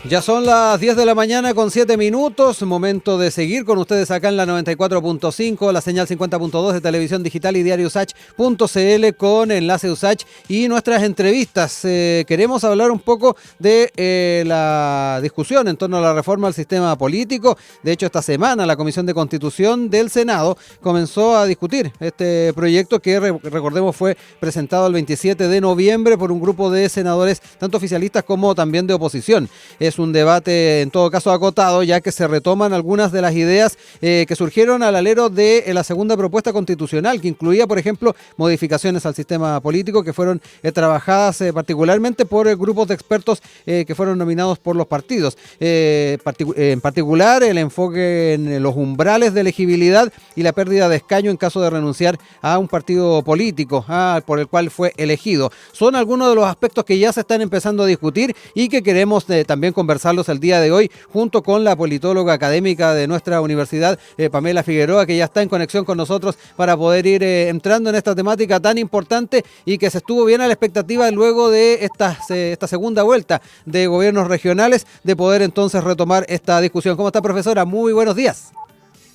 Ya son las 10 de la mañana con 7 minutos, momento de seguir con ustedes acá en la 94.5, la señal 50.2 de televisión digital y diario usach.cl con enlace Usach y nuestras entrevistas. Queremos hablar un poco de la discusión en torno a la reforma al sistema político. De hecho, esta semana la Comisión de Constitución del Senado comenzó a discutir este proyecto que, recordemos, fue presentado el 27 de noviembre por un grupo de senadores, tanto oficialistas como también de oposición. Es un debate en todo caso acotado, ya que se retoman algunas de las ideas que surgieron al alero de la segunda propuesta constitucional, que incluía, por ejemplo, modificaciones al sistema político que fueron trabajadas particularmente por grupos de expertos que fueron nominados por los partidos. En particular, el enfoque en los umbrales de elegibilidad y la pérdida de escaño en caso de renunciar a un partido político por el cual fue elegido. Son algunos de los aspectos que ya se están empezando a discutir y que queremos también conversarlos el día de hoy junto con la politóloga académica de nuestra universidad, Pamela Figueroa, que ya está en conexión con nosotros para poder ir entrando en esta temática tan importante y que se estuvo bien a la expectativa luego de esta segunda vuelta de gobiernos regionales de poder entonces retomar esta discusión. ¿Cómo está, profesora? Muy buenos días.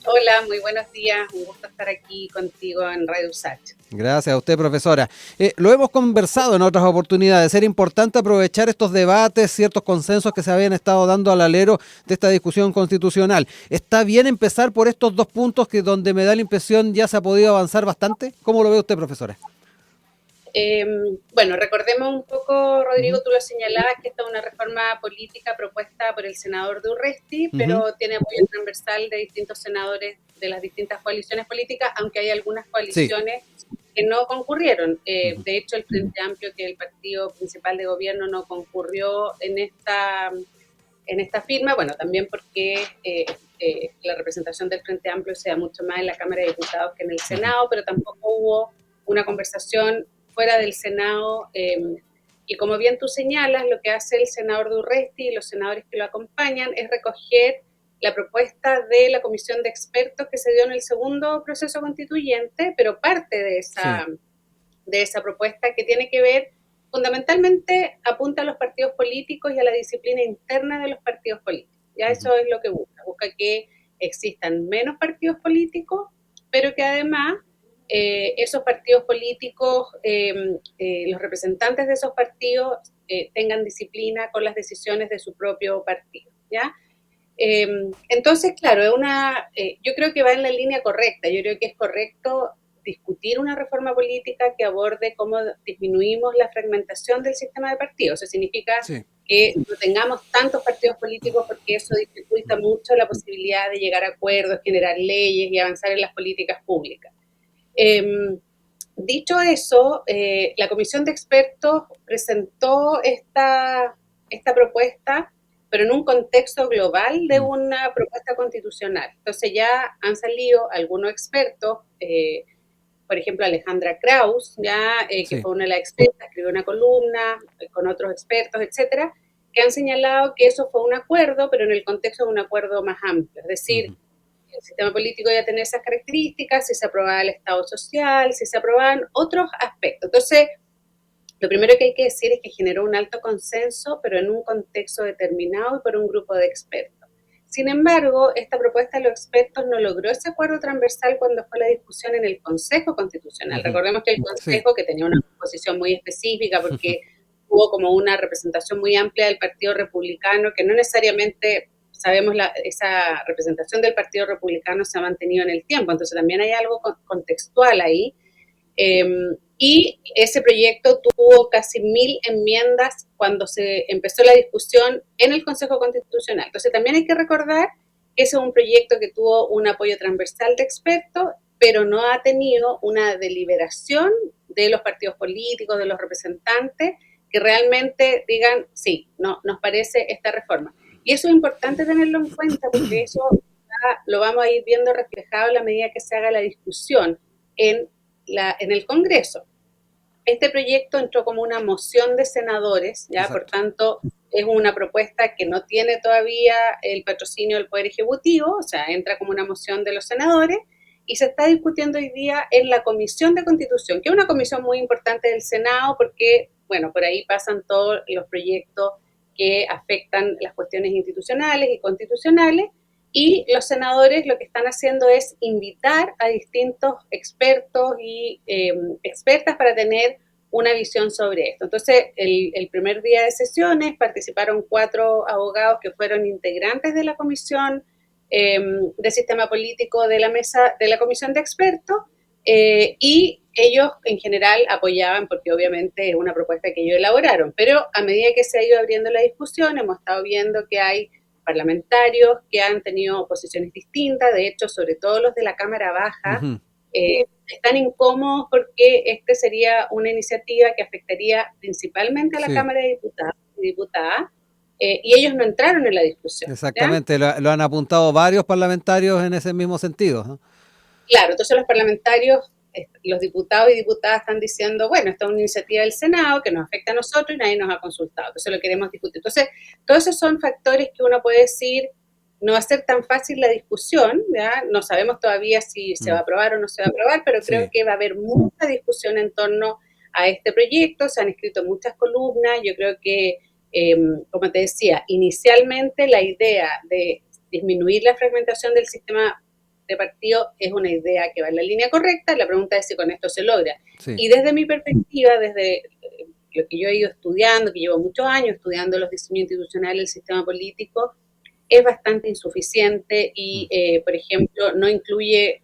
Hola, muy buenos días. Un gusto estar aquí contigo en Radio Usach. Gracias a usted, profesora. Lo hemos conversado en otras oportunidades. Era importante aprovechar estos debates, ciertos consensos que se habían estado dando al alero de esta discusión constitucional. ¿Está bien empezar por estos dos puntos que donde me da la impresión ya se ha podido avanzar bastante? ¿Cómo lo ve usted, profesora? Bueno, recordemos un poco, Rodrigo, tú lo señalabas, que esta es una reforma política propuesta por el senador Durresti, pero tiene apoyo transversal de distintos senadores de las distintas coaliciones políticas, aunque hay algunas coaliciones que no concurrieron. De hecho, el Frente Amplio, que es el partido principal de gobierno, no concurrió en esta firma, bueno, también porque la representación del Frente Amplio se da mucho más en la Cámara de Diputados que en el Senado, pero tampoco hubo una conversación fuera del Senado, y como bien tú señalas, lo que hace el senador Durresti y los senadores que lo acompañan es recoger la propuesta de la comisión de expertos que se dio en el segundo proceso constituyente, pero parte de esa propuesta que tiene que ver, fundamentalmente apunta a los partidos políticos y a la disciplina interna de los partidos políticos. Ya eso es lo que busca que existan menos partidos políticos, pero que además esos partidos políticos, los representantes de esos partidos tengan disciplina con las decisiones de su propio partido, ¿ya? Entonces, claro, yo creo que va en la línea correcta. Yo creo que es correcto discutir una reforma política que aborde cómo disminuimos la fragmentación del sistema de partidos. Eso significa que no tengamos tantos partidos políticos, porque eso dificulta mucho la posibilidad de llegar a acuerdos, generar leyes y avanzar en las políticas públicas. Dicho eso, la comisión de expertos presentó esta propuesta, pero en un contexto global de una propuesta constitucional. Entonces ya han salido algunos expertos, por ejemplo Alejandra Kraus, que fue una de las expertas, escribió una columna con otros expertos, etcétera, que han señalado que eso fue un acuerdo, pero en el contexto de un acuerdo más amplio, es decir, el sistema político ya tenía esas características, si se aprobaba el Estado social, si se aprobaban otros aspectos. Entonces, lo primero que hay que decir es que generó un alto consenso, pero en un contexto determinado y por un grupo de expertos. Sin embargo, esta propuesta de los expertos no logró ese acuerdo transversal cuando fue la discusión en el Consejo Constitucional. Recordemos que el Consejo, que tenía una posición muy específica porque hubo como una representación muy amplia del Partido Republicano, que no necesariamente sabemos esa representación del Partido Republicano se ha mantenido en el tiempo, entonces también hay algo contextual ahí. Y ese proyecto tuvo casi 1000 enmiendas cuando se empezó la discusión en el Consejo Constitucional. Entonces también hay que recordar que ese es un proyecto que tuvo un apoyo transversal de expertos, pero no ha tenido una deliberación de los partidos políticos, de los representantes, que realmente digan, sí, no, nos parece esta reforma. Y eso es importante tenerlo en cuenta, porque eso lo vamos a ir viendo reflejado a la medida que se haga la discusión en el Congreso. Este proyecto entró como una moción de senadores, ¿ya? Por tanto, es una propuesta que no tiene todavía el patrocinio del Poder Ejecutivo, o sea, entra como una moción de los senadores, y se está discutiendo hoy día en la Comisión de Constitución, que es una comisión muy importante del Senado, porque, bueno, por ahí pasan todos los proyectos que afectan las cuestiones institucionales y constitucionales, y los senadores lo que están haciendo es invitar a distintos expertos y expertas para tener una visión sobre esto. Entonces, el primer día de sesiones participaron 4 abogados que fueron integrantes de la comisión de sistema político de la mesa de la comisión de expertos, y ellos en general apoyaban, porque obviamente es una propuesta que ellos elaboraron, pero a medida que se ha ido abriendo la discusión hemos estado viendo que hay parlamentarios que han tenido posiciones distintas. De hecho, sobre todo los de la Cámara Baja, están incómodos porque este sería una iniciativa que afectaría principalmente a la Cámara de Diputados y Diputadas, y ellos no entraron en la discusión. Exactamente, lo han apuntado varios parlamentarios en ese mismo sentido, ¿no? Claro, entonces los parlamentarios, los diputados y diputadas están diciendo, bueno, esta es una iniciativa del Senado que nos afecta a nosotros y nadie nos ha consultado, entonces lo queremos discutir. Entonces, todos esos son factores que uno puede decir, no va a ser tan fácil la discusión, ¿ya? No sabemos todavía si se va a aprobar o no se va a aprobar, pero creo que va a haber mucha discusión en torno a este proyecto, se han escrito muchas columnas, yo creo que, como te decía, inicialmente la idea de disminuir la fragmentación del sistema de partido es una idea que va en la línea correcta, la pregunta es si con esto se logra. Y desde mi perspectiva, desde lo que yo he ido estudiando, que llevo muchos años estudiando los diseños institucionales del sistema político, es bastante insuficiente y, por ejemplo, no incluye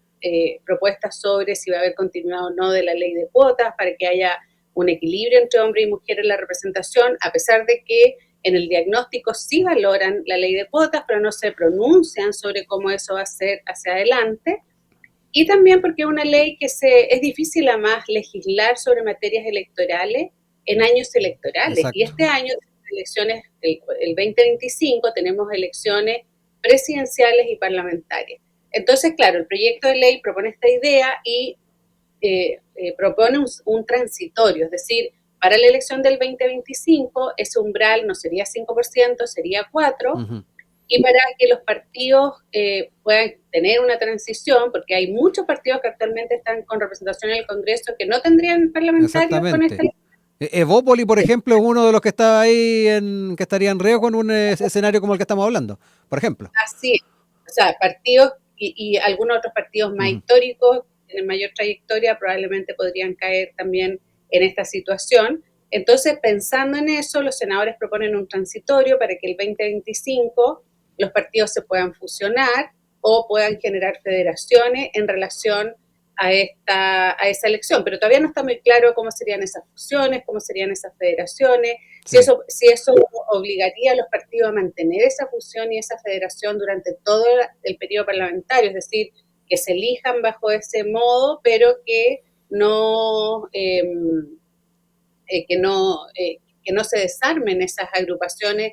propuestas sobre si va a haber continuidad o no de la ley de cuotas para que haya un equilibrio entre hombres y mujeres en la representación, a pesar de que en el diagnóstico sí valoran la ley de cuotas, pero no se pronuncian sobre cómo eso va a ser hacia adelante. Y también porque es una ley que es difícil además legislar sobre materias electorales en años electorales. Exacto. Y este año, elecciones, el 2025, tenemos elecciones presidenciales y parlamentarias. Entonces, claro, el proyecto de ley propone esta idea y propone un transitorio, es decir, para la elección del 2025 ese umbral no sería 5%, sería 4%, y para que los partidos puedan tener una transición, porque hay muchos partidos que actualmente están con representación en el Congreso que no tendrían parlamentarios con esta elección. Evópoli, por ejemplo, es uno de los que está ahí, que estaría en riesgo en un escenario como el que estamos hablando, por ejemplo. Así es. O sea, partidos y algunos otros partidos más históricos, de mayor trayectoria, probablemente podrían caer también en esta situación. Entonces, pensando en eso, los senadores proponen un transitorio para que el 2025 los partidos se puedan fusionar o puedan generar federaciones en relación a esa elección. Pero todavía no está muy claro cómo serían esas fusiones, cómo serían esas federaciones, si eso obligaría a los partidos a mantener esa fusión y esa federación durante todo el periodo parlamentario, es decir, que se elijan bajo ese modo, pero que no se desarmen esas agrupaciones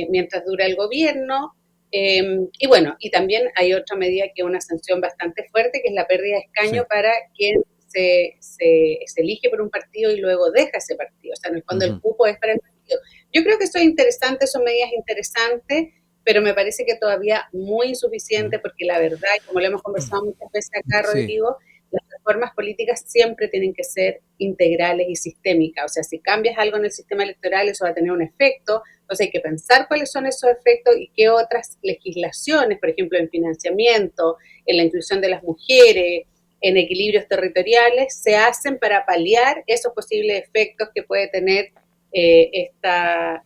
mientras dura el gobierno. Y bueno, y también hay otra medida que es una sanción bastante fuerte, que es la pérdida de escaño para quien se elige por un partido y luego deja ese partido. O sea, en el fondo el cupo es para el partido. Yo creo que eso es interesante, son medidas interesantes, pero me parece que todavía muy insuficiente, porque la verdad, y como lo hemos conversado muchas veces acá, Rodrigo, las reformas políticas siempre tienen que ser integrales y sistémicas. O sea, si cambias algo en el sistema electoral, eso va a tener un efecto. Entonces hay que pensar cuáles son esos efectos y qué otras legislaciones, por ejemplo, en financiamiento, en la inclusión de las mujeres, en equilibrios territoriales, se hacen para paliar esos posibles efectos que puede tener esta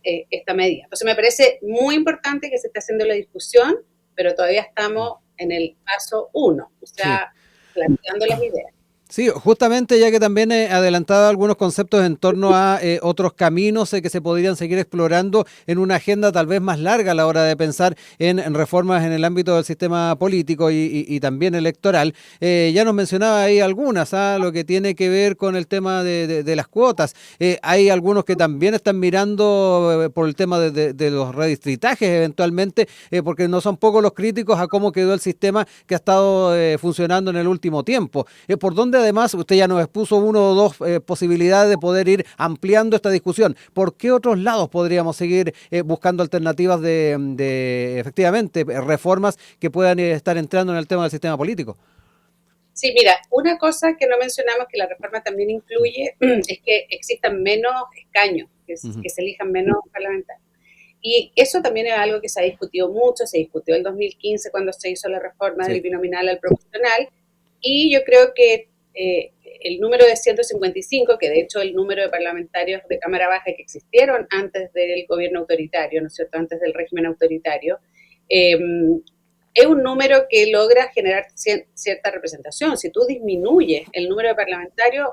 medida. Entonces me parece muy importante que se esté haciendo la discusión, pero todavía estamos en el paso 1, o sea, planteando las ideas. Sí, justamente ya que también he adelantado algunos conceptos en torno a otros caminos que se podrían seguir explorando en una agenda tal vez más larga a la hora de pensar en reformas en el ámbito del sistema político y también electoral. Ya nos mencionaba ahí algunas, lo que tiene que ver con el tema de las cuotas. Hay algunos que también están mirando por el tema de los redistritajes eventualmente, porque no son pocos los críticos a cómo quedó el sistema que ha estado funcionando en el último tiempo. ¿Por dónde además usted ya nos expuso uno o dos posibilidades de poder ir ampliando esta discusión? ¿Por qué otros lados podríamos seguir buscando alternativas de efectivamente reformas que puedan estar entrando en el tema del sistema político? Sí, mira, una cosa que no mencionamos que la reforma también incluye es que existan menos escaños, que se elijan menos parlamentarios. Y eso también es algo que se ha discutido mucho, se discutió en 2015 cuando se hizo la reforma del binominal al proporcional, y yo creo que el número de 155, que de hecho el número de parlamentarios de Cámara Baja que existieron antes del gobierno autoritario, ¿no es cierto?, antes del régimen autoritario, es un número que logra generar cierta representación. Si tú disminuyes el número de parlamentarios,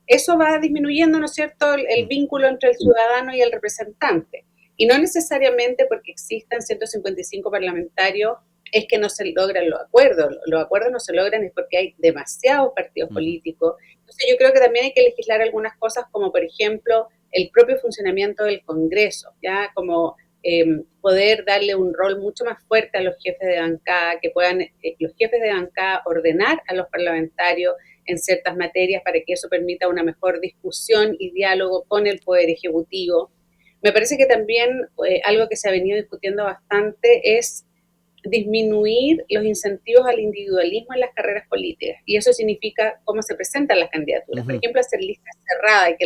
eso va disminuyendo, ¿no es cierto?, el vínculo entre el ciudadano y el representante. Y no necesariamente porque existan 155 parlamentarios es que no se logran los acuerdos. Los acuerdos no se logran es porque hay demasiados partidos políticos. Entonces yo creo que también hay que legislar algunas cosas, como por ejemplo el propio funcionamiento del Congreso, ya como poder darle un rol mucho más fuerte a los jefes de bancada, que puedan los jefes de bancada ordenar a los parlamentarios en ciertas materias para que eso permita una mejor discusión y diálogo con el Poder Ejecutivo. Me parece que también algo que se ha venido discutiendo bastante es disminuir los incentivos al individualismo en las carreras políticas. Y eso significa cómo se presentan las candidaturas. Por ejemplo, hacer listas cerradas y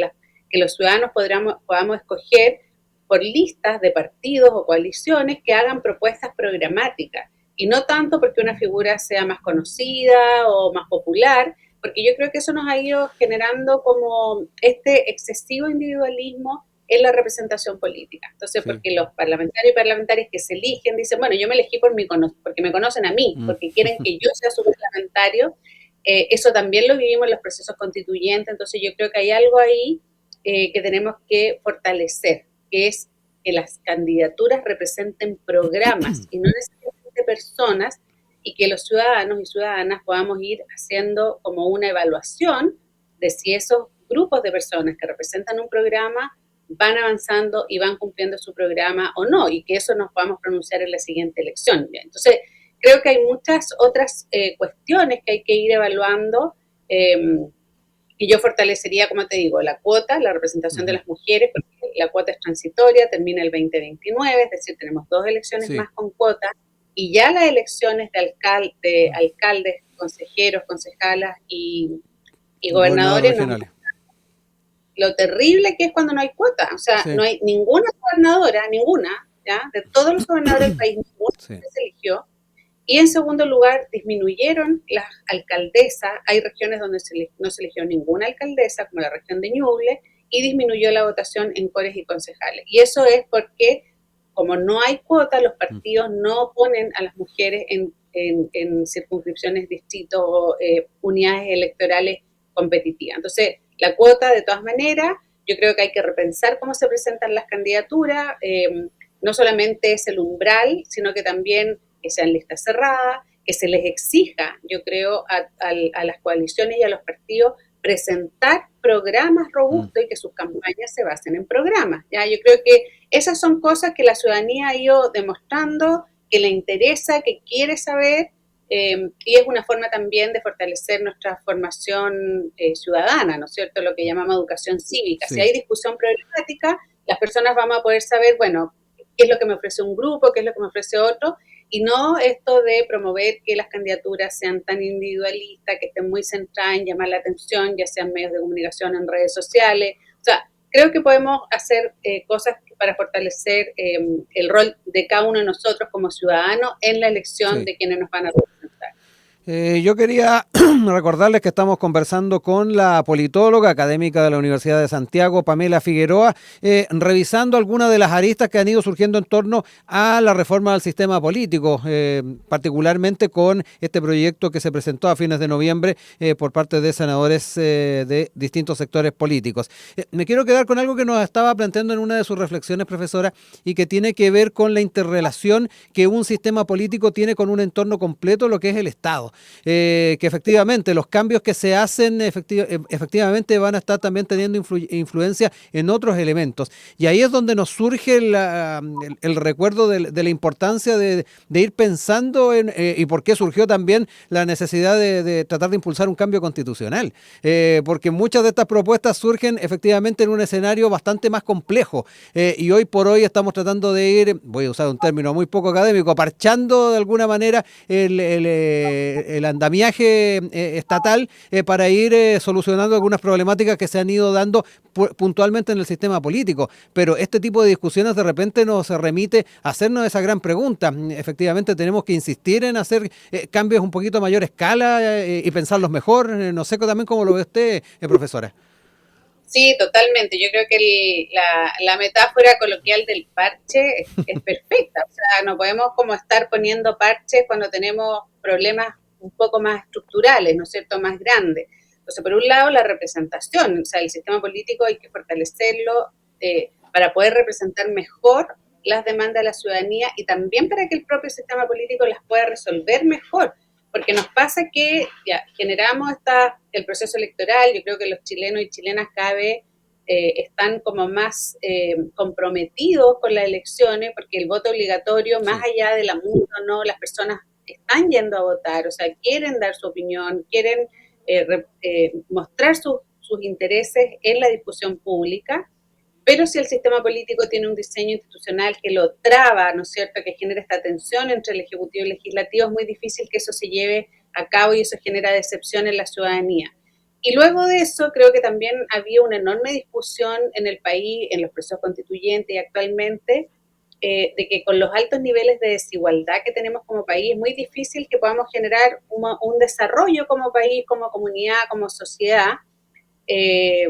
que los ciudadanos podamos escoger por listas de partidos o coaliciones que hagan propuestas programáticas. Y no tanto porque una figura sea más conocida o más popular, porque yo creo que eso nos ha ido generando como este excesivo individualismo en la representación política. Entonces, porque los parlamentarios y parlamentarias que se eligen dicen, bueno, yo me elegí porque me conocen a mí, porque quieren que yo sea su parlamentario. Eso también lo vivimos en los procesos constituyentes. Entonces, yo creo que hay algo ahí que tenemos que fortalecer, que es que las candidaturas representen programas y no necesariamente personas, y que los ciudadanos y ciudadanas podamos ir haciendo como una evaluación de si esos grupos de personas que representan un programa van avanzando y van cumpliendo su programa o no, y que eso nos podamos pronunciar en la siguiente elección. Entonces, creo que hay muchas otras cuestiones que hay que ir evaluando, y yo fortalecería, como te digo, la cuota, la representación de las mujeres, porque la cuota es transitoria, termina el 2029, es decir, tenemos 2 elecciones más con cuota, y ya las elecciones de alcaldes, consejeros, concejalas y gobernadores, lo terrible que es cuando no hay cuota. O sea, no hay ninguna gobernadora, ¿ya? De todos los gobernadores del país, ninguna se eligió. Y en segundo lugar, disminuyeron las alcaldesas. Hay regiones donde no se eligió ninguna alcaldesa, como la región de Ñuble, y disminuyó la votación en cores y concejales. Y eso es porque, como no hay cuota, los partidos no ponen a las mujeres en circunscripciones, distritos o unidades electorales competitivas. Entonces, la cuota, de todas maneras, yo creo que hay que repensar cómo se presentan las candidaturas. No solamente es el umbral, sino que también que sean listas cerradas, que se les exija, yo creo, a las coaliciones y a los partidos presentar programas robustos y que sus campañas se basen en programas. ¿Ya? Yo creo que esas son cosas que la ciudadanía ha ido demostrando, que le interesa, que quiere saber, y es una forma también de fortalecer nuestra formación ciudadana, ¿no es cierto?, lo que llamamos educación cívica. Si hay discusión programática, las personas vamos a poder saber, bueno, qué es lo que me ofrece un grupo, qué es lo que me ofrece otro, y no esto de promover que las candidaturas sean tan individualistas, que estén muy centradas en llamar la atención, ya sean medios de comunicación, en redes sociales. O sea, creo que podemos hacer cosas para fortalecer el rol de cada uno de nosotros como ciudadanos en la elección de quienes nos van a representar. Yo quería recordarles que estamos conversando con la politóloga académica de la Universidad de Santiago, Pamela Figueroa, revisando algunas de las aristas que han ido surgiendo en torno a la reforma del sistema político, particularmente con este proyecto que se presentó a fines de noviembre por parte de senadores de distintos sectores políticos. Me quiero quedar con algo que nos estaba planteando en una de sus reflexiones, profesora, y que tiene que ver con la interrelación que un sistema político tiene con un entorno completo, lo que es el Estado. Que efectivamente los cambios que se hacen efectivamente van a estar también teniendo influencia en otros elementos. Y ahí es donde nos surge el recuerdo de la importancia de ir pensando y por qué surgió también la necesidad de tratar de impulsar un cambio constitucional. Porque muchas de estas propuestas surgen efectivamente en un escenario bastante más complejo. Y hoy por hoy estamos tratando de ir, voy a usar un término muy poco académico, parchando de alguna manera el andamiaje estatal para ir solucionando algunas problemáticas que se han ido dando puntualmente en el sistema político. Pero este tipo de discusiones de repente nos remite a hacernos esa gran pregunta. Efectivamente, tenemos que insistir en hacer cambios un poquito a mayor escala y pensarlos mejor. No sé también cómo lo ve usted, profesora. Sí, totalmente. Yo creo que la metáfora coloquial del parche es perfecta. O sea, no podemos como estar poniendo parches cuando tenemos problemas un poco más estructurales, ¿no es cierto?, más grandes. Entonces, por un lado, la representación, o sea, el sistema político hay que fortalecerlo para poder representar mejor las demandas de la ciudadanía y también para que el propio sistema político las pueda resolver mejor. Porque nos pasa que ya generamos el proceso electoral, yo creo que los chilenos y chilenas cada vez están como más comprometidos con las elecciones, porque el voto obligatorio, más allá de la mundo, no, las personas están yendo a votar, o sea, quieren dar su opinión, quieren mostrar sus intereses en la discusión pública. Pero si el sistema político tiene un diseño institucional que lo traba, ¿no es cierto?, que genera esta tensión entre el Ejecutivo y el Legislativo, es muy difícil que eso se lleve a cabo y eso genera decepción en la ciudadanía. Y luego de eso, creo que también había una enorme discusión en el país, en los procesos constituyentes y actualmente, de que con los altos niveles de desigualdad que tenemos como país, es muy difícil que podamos generar un desarrollo como país, como comunidad, como sociedad. Eh,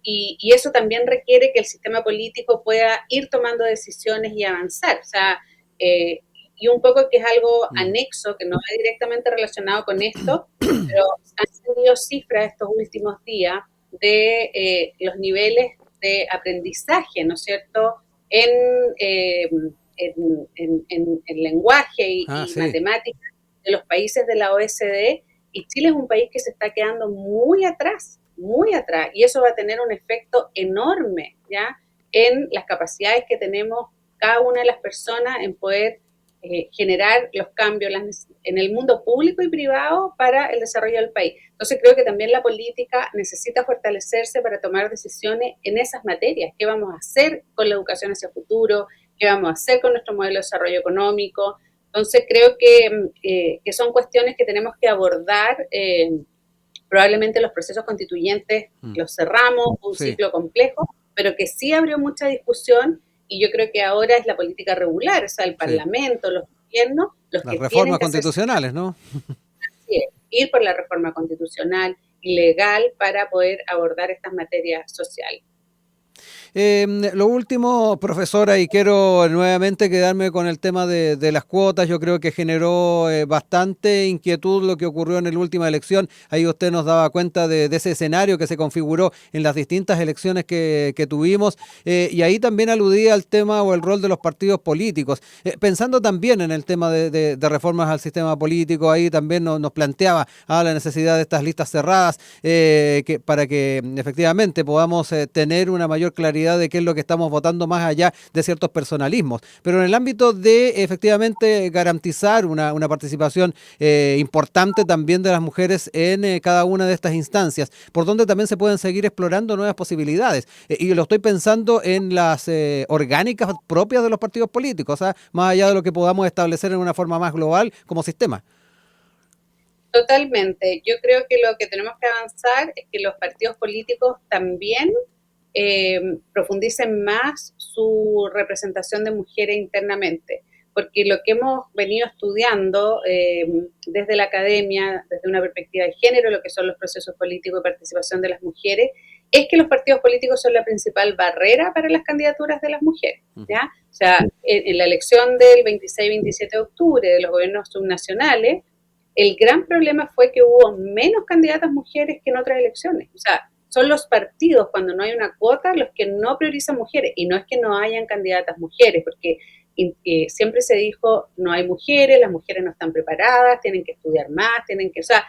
y eso también requiere que el sistema político pueda ir tomando decisiones y avanzar. O sea, y un poco que es algo anexo, que no es directamente relacionado con esto, pero han salido cifras estos últimos días de los niveles de aprendizaje, ¿no es cierto?, en lenguaje y Sí. matemáticas de los países de la OECD, y Chile es un país que se está quedando muy atrás, y eso va a tener un efecto enorme, ¿ya?, en las capacidades que tenemos cada una de las personas en poder generar los cambios en el mundo público y privado para el desarrollo del país. Entonces creo que también la política necesita fortalecerse para tomar decisiones en esas materias. ¿Qué vamos a hacer con la educación hacia el futuro? ¿Qué vamos a hacer con nuestro modelo de desarrollo económico? Entonces creo que son cuestiones que tenemos que abordar. Probablemente los procesos constituyentes los cerramos, un ciclo complejo, pero que sí abrió mucha discusión, y yo creo que ahora es la política regular, o sea, el Parlamento, los gobiernos, los Las que reformas tienen que constitucionales, ¿no? ir por la reforma constitucional y legal para poder abordar estas materias sociales. Lo último, profesora, y quiero nuevamente quedarme con el tema de las cuotas. Yo creo que generó bastante inquietud lo que ocurrió en la última elección. Ahí usted nos daba cuenta de ese escenario que se configuró en las distintas elecciones que tuvimos. Y ahí también aludía al tema o el rol de los partidos políticos. Pensando también en el tema de reformas al sistema político, ahí también nos planteaba la necesidad de estas listas cerradas para que efectivamente podamos tener una mayor claridad de qué es lo que estamos votando más allá de ciertos personalismos. Pero en el ámbito de efectivamente garantizar una participación importante también de las mujeres en cada una de estas instancias, por donde también se pueden seguir explorando nuevas posibilidades. Y lo estoy pensando en las orgánicas propias de los partidos políticos, más allá de lo que podamos establecer en una forma más global como sistema. Totalmente. Yo creo que lo que tenemos que avanzar es que los partidos políticos también profundicen más su representación de mujeres internamente, porque lo que hemos venido estudiando desde la academia, desde una perspectiva de género, lo que son los procesos políticos de participación de las mujeres, es que los partidos políticos son la principal barrera para las candidaturas de las mujeres, ¿ya? O sea, en la elección del 26-27 de octubre de los gobiernos subnacionales, el gran problema fue que hubo menos candidatas mujeres que en otras elecciones. O sea, son los partidos, cuando no hay una cuota, los que no priorizan mujeres. Y no es que no hayan candidatas mujeres, porque siempre se dijo, no hay mujeres, las mujeres no están preparadas, tienen que estudiar más, tienen que... O sea,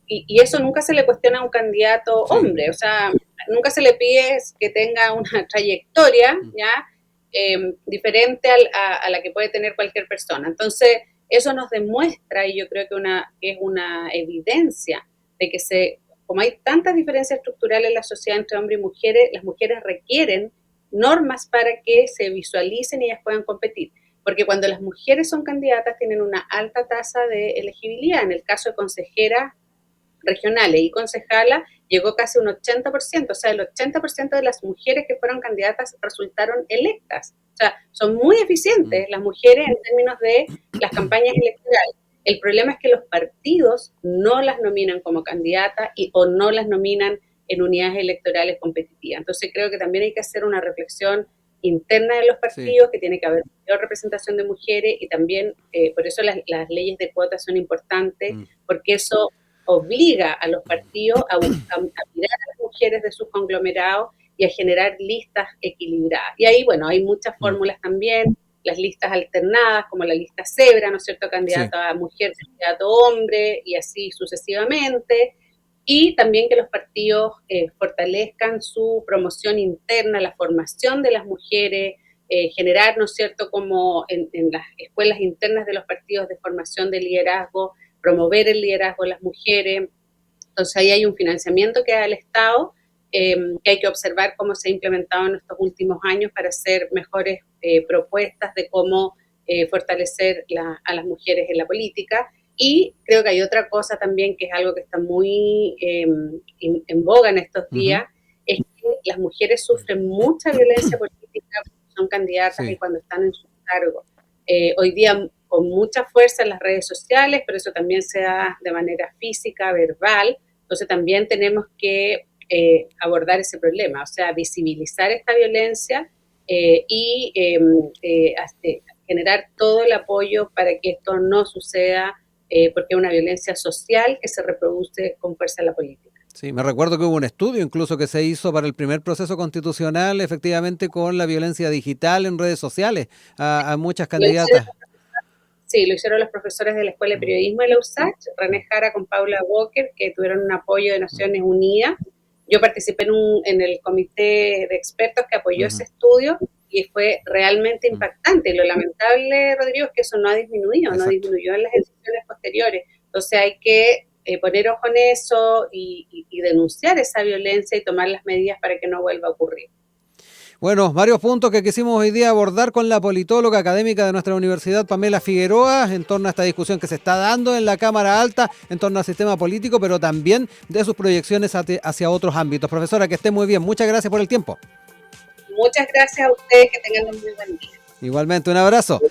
y eso nunca se le cuestiona a un candidato hombre. O sea, nunca se le pide que tenga una trayectoria, ¿ya? Diferente a la que puede tener cualquier persona. Entonces, eso nos demuestra, y yo creo que es una evidencia de que como hay tantas diferencias estructurales en la sociedad entre hombres y mujeres, las mujeres requieren normas para que se visualicen y ellas puedan competir. porque cuando las mujeres son candidatas tienen una alta tasa de elegibilidad. En el caso de consejeras regionales y concejala llegó casi un 80%, o sea, el 80% de las mujeres que fueron candidatas resultaron electas. O sea, son muy eficientes las mujeres en términos de las campañas electorales. El problema es que los partidos no las nominan como candidatas o no las nominan en unidades electorales competitivas. Entonces creo que también hay que hacer una reflexión interna de los partidos, que tiene que haber mayor representación de mujeres y también, por eso las leyes de cuotas son importantes, porque eso obliga a los partidos a mirar a las mujeres de sus conglomerados y a generar listas equilibradas. Y ahí, bueno, hay muchas fórmulas también, las listas alternadas, como la lista cebra, ¿no es cierto?, candidato a mujer, candidato hombre, y así sucesivamente. Y también que los partidos fortalezcan su promoción interna, la formación de las mujeres, generar, ¿no es cierto?, como en las escuelas internas de los partidos de formación de liderazgo, promover el liderazgo de las mujeres. Entonces ahí hay un financiamiento que da el Estado, que hay que observar cómo se ha implementado en estos últimos años para hacer mejores propuestas de cómo fortalecer a las mujeres en la política. Y creo que hay otra cosa también que es algo que está muy en boga en estos días, es que las mujeres sufren mucha violencia política cuando son candidatas y cuando están en sus cargos. Hoy día con mucha fuerza en las redes sociales, pero eso también se da de manera física, verbal. Entonces también tenemos que abordar ese problema, o sea, visibilizar esta violencia y generar todo el apoyo para que esto no suceda, porque es una violencia social que se reproduce con fuerza en la política. Sí, me recuerdo que hubo un estudio incluso que se hizo para el primer proceso constitucional, efectivamente, con la violencia digital en redes sociales a muchas candidatas. Sí, lo hicieron los profesores de la Escuela de Periodismo de la USACH, René Jara con Paula Walker, que tuvieron un apoyo de Naciones Unidas. Yo participé en el comité de expertos que apoyó ese estudio y fue realmente impactante. Lo lamentable, Rodrigo, es que eso no ha disminuido, no disminuyó en las elecciones posteriores. Entonces hay que poner ojo en eso y denunciar esa violencia y tomar las medidas para que no vuelva a ocurrir. Bueno, varios puntos que quisimos hoy día abordar con la politóloga académica de nuestra universidad, Pamela Figueroa, en torno a esta discusión que se está dando en la Cámara Alta, en torno al sistema político, pero también de sus proyecciones hacia otros ámbitos. Profesora, que esté muy bien. Muchas gracias por el tiempo. Muchas gracias a ustedes, que tengan un muy buen día. Igualmente, un abrazo.